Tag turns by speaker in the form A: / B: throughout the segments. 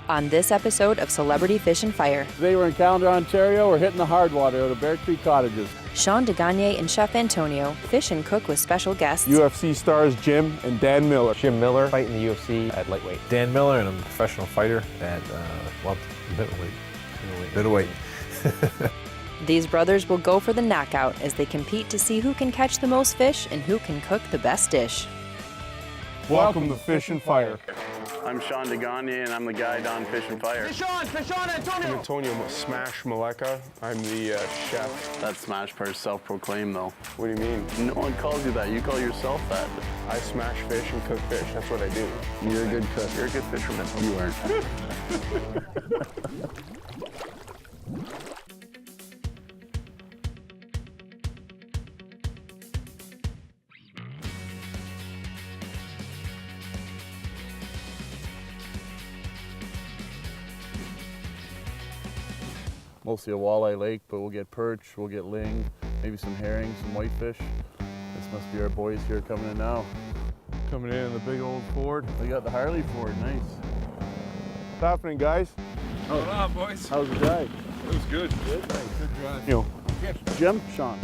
A: on this episode of Celebrity Fish and Fire.
B: Today we're in Calendar, Ontario. We're hitting the hard water out of Creek Cottages.
A: Shawn and Chef Antonio fish and cook with special guests.
B: U.F.C. stars Jim and Dan Miller.
C: Jim Miller, fighting the U.F.C. at lightweight.
D: Dan Miller, and I'm a professional fighter at, middleweight.
A: These brothers will go for the knockout as they compete to see who can catch the most fish and who can cook the best dish.
B: Welcome to Fish and Fire.
E: I'm Shawn and I'm the guide on Fish and Fire.
F: Shawn and Antonio.
G: I'm Antonio Smash Maleka. I'm the chef.
E: That smash part's self-proclaimed though.
G: What do you mean?
E: No one calls you that. You call yourself that.
G: I smash fish and cook fish. That's what I do.
E: You're a good cook. You're a good fisherman. You aren't.
B: Mostly a walleye lake, but we'll get perch, we'll get ling, maybe some herring, some whitefish. This must be our boys here coming in now. Coming in the big old Ford. We got the Harley Ford, nice. What's happening, guys?
G: What's up, boys?
B: How's the drive?
G: It was good. Good, nice. Good drive.
B: You know, Jim, Shawn.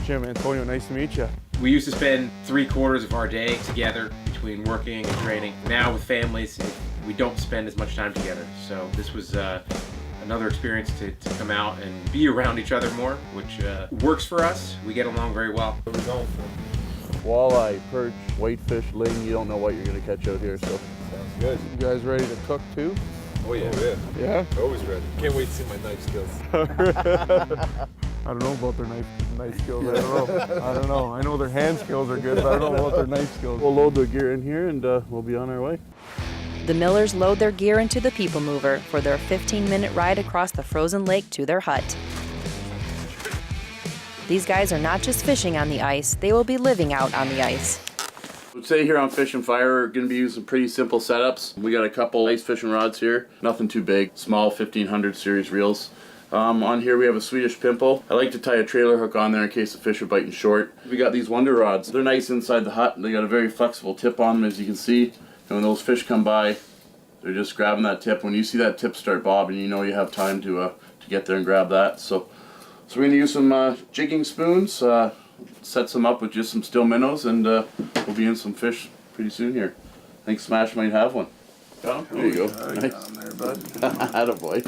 B: Jim, Antonio, nice to meet you.
H: We used to spend 3/4 of our day together between working and training. Now with families, we don't spend as much time together. So this was another experience to come out and be around each other more, which works for us. We get along very well.
G: Where are we going for?
B: Walleye, perch, whitefish, ling, you don't know what you're gonna catch out here, so.
G: Sounds good.
B: You guys ready to cook too?
G: Oh yeah,
B: Yeah?
G: Always ready. Can't wait to see my knife skills.
B: I don't know about their knife skills. I don't know. I know their hand skills are good, but I don't know about their knife skills. We'll load the gear in here and we'll be on our way.
A: The Millers load their gear into the People Mover for their 15-minute ride across the frozen lake to their hut. These guys are not just fishing on the ice, they will be living out on the ice.
E: I would say here on Fish and Fire, we're going to be using pretty simple setups. We got a couple ice fishing rods here, nothing too big, small 1500 series reels. On here we have a Swedish pimple. I like to tie a trailer hook on there in case the fish are biting short. We got these Wonder rods. They're nice inside the hut. They got a very flexible tip on them, as you can see. And when those fish come by, they're just grabbing that tip. When you see that tip start bobbing, you know you have time to get there and grab that. So we're going to use some jigging spoons, set some up with just some still minnows, and we'll be in some fish pretty soon here. I think Smash might have one. Got him? There you go. Nice.
F: Down there, bud.
E: Attaboy.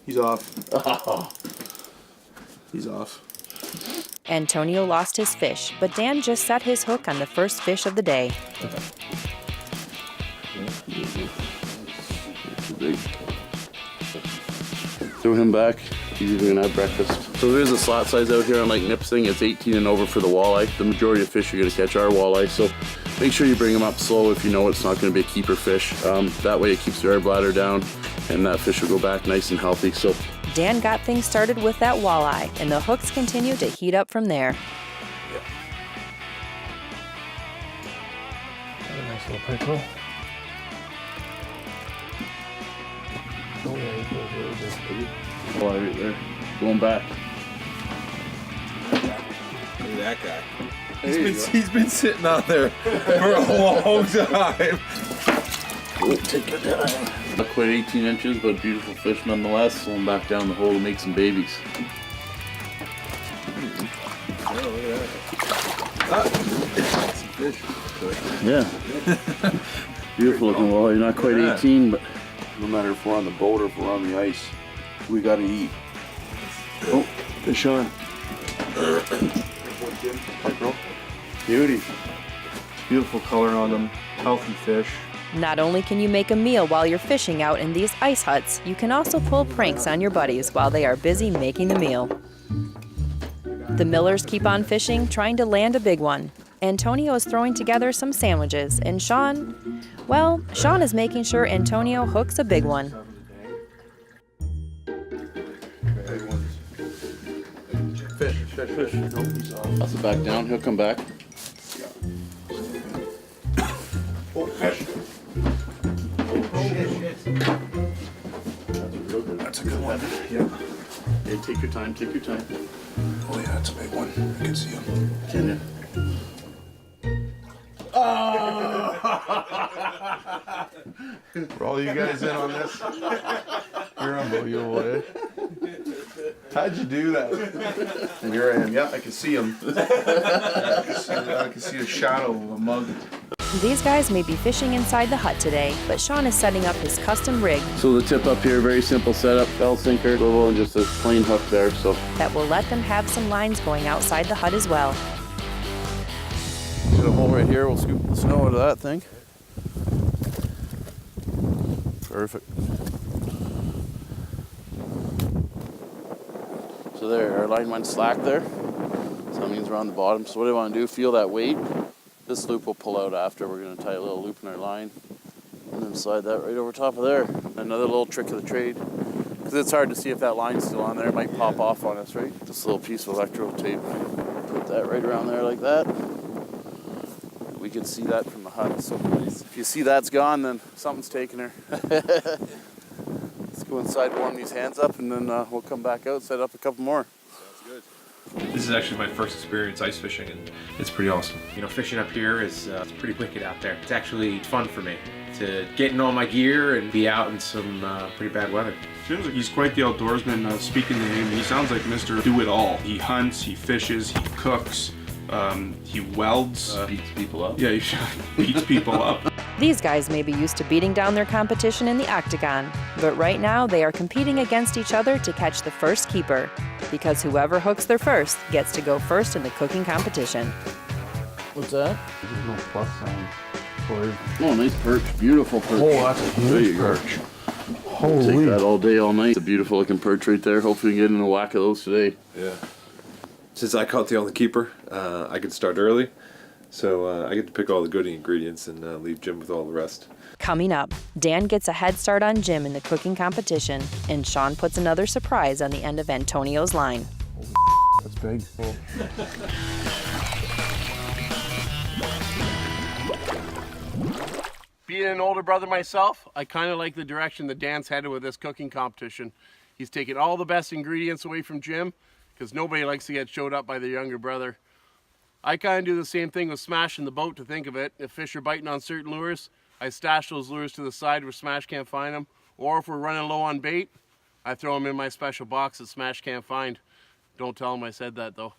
F: He's off. Oh. He's off.
A: Antonio lost his fish, but Dan just set his hook on the first fish of the day.
E: Too big. Throw him back. He's even gonna have breakfast. So there's a slot size out here on Lake Nippising. It's 18 and over for the walleye. The majority of fish you're gonna catch are walleye, so make sure you bring them up slow if you know it's not gonna be a keeper fish. That way it keeps your air bladder down and that fish will go back nice and healthy. So
A: Dan got things started with that walleye, and the hooks continue to heat up from there.
G: Got a nice little pickerel. Oh yeah, he's good.
E: walleye right there, going back.
D: Look at that guy.
E: He's
D: been sitting out there for a long time.
E: Take your time. Not quite 18 inches, but beautiful fish nonetheless. Going back down the hole to make some babies.
D: Some fish.
E: Yeah. Beautiful looking walleye. Not quite 18, but
F: No matter if we're on the boat or if we're on the ice, we gotta eat. Oh, fish on.
E: beauty.
C: Beautiful color on them, healthy fish.
A: Not only can you make a meal while you're fishing out in these ice huts, you can also pull pranks on your buddies while they are busy making the meal. The Millers keep on fishing, trying to land a big one. Antonio is throwing together some sandwiches, and Shawn is making sure Antonio hooks a big one.
E: Fish. Nope, he's off. That's it back down. He'll come back.
F: Oh, fish. That's a good one. Yeah.
E: Hey, take your time. Take your time.
F: Oh yeah, that's a big one. I can see him.
E: Can you?
D: For all you guys in on this,
B: You're unbelievable, eh?
D: how'd you do that?
C: And here I am. Yep, I can see him. I can see the shadow of a mug.
A: These guys may be fishing inside the hut today, but Shawn is setting up his custom rig
E: So the tip up here, very simple setup, bell sinker, swivel, and just a plain hook there. So
A: that will let them have some lines going outside the hut as well.
B: Get a hole right here, we'll scoop the snow out of that thing. Perfect. So there, our line went slack there. So that means we're on the bottom. So what I want to do, feel that weight. This loop will pull out after. We're going to tie a little loop in our line and then slide that right over top of there. Another little trick of the trade, because it's hard to see if that line's still on there. It might pop off on us, right? This little piece of electrical tape. Put that right around there like that. We can see that from the hut. So if you see that's gone, then something's taking her. Let's go inside, warm these hands up, and then we'll come back out, set up a couple more.
I: This is actually my first experience ice fishing, and it's pretty awesome.
H: You know, fishing up here is it's pretty wicked out there. It's actually fun for me to get in all my gear and be out in some pretty bad weather.
J: Seems like he's quite the outdoorsman. Speaking to him, he sounds like Mr. Do-It-All. He hunts, he fishes, he cooks, he welds.
E: beats people up.
J: Yeah, he beats people up.
A: These guys may be used to beating down their competition in the octagon, but right now they are competing against each other to catch the first keeper, because whoever hooks their first gets to go first in the cooking competition.
B: What's that?
C: There's no plus sign for it.
E: Oh, nice perch, beautiful perch.
B: Oh, that's a huge
E: There you go.
B: perch.
E: Take
B: Holy.
E: that all day, all night. It's a beautiful looking perch right there. Hopefully we can get in a whack of those today.
D: Yeah. Since I caught the only keeper, I could start early. So I get to pick all the good ingredients and leave Jim with all the rest.
A: Coming up, Dan gets a head start on Jim in the cooking competition, and Shawn puts another surprise on the end of Antonio's line.
B: That's big.
K: Being an older brother myself, I kind of like the direction that Dan's headed with this cooking competition. He's taking all the best ingredients away from Jim, because nobody likes to get showed up by their younger brother. I kind of do the same thing with smashing the boat, to think of it. If fish are biting on certain lures, I stash those lures to the side where Smash can't find them. Or if we're running low on bait, I throw them in my special box that Smash can't find. Don't tell him I said that though.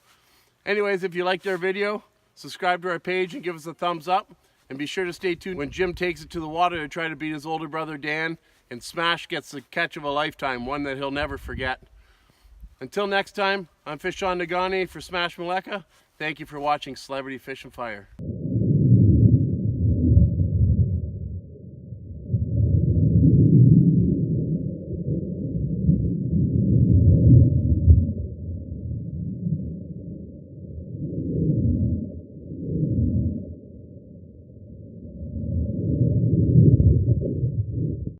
K: Anyways, if you liked our video, subscribe to our page and give us a thumbs up. And be sure to stay tuned when Jim takes it to the water to try to beat his older brother Dan, and Smash gets the catch of a lifetime, one that he'll never forget. Until next time, I'm Shawn and Antonio for Smash Maleka. Thank you for watching Celebrity Fish and Fire.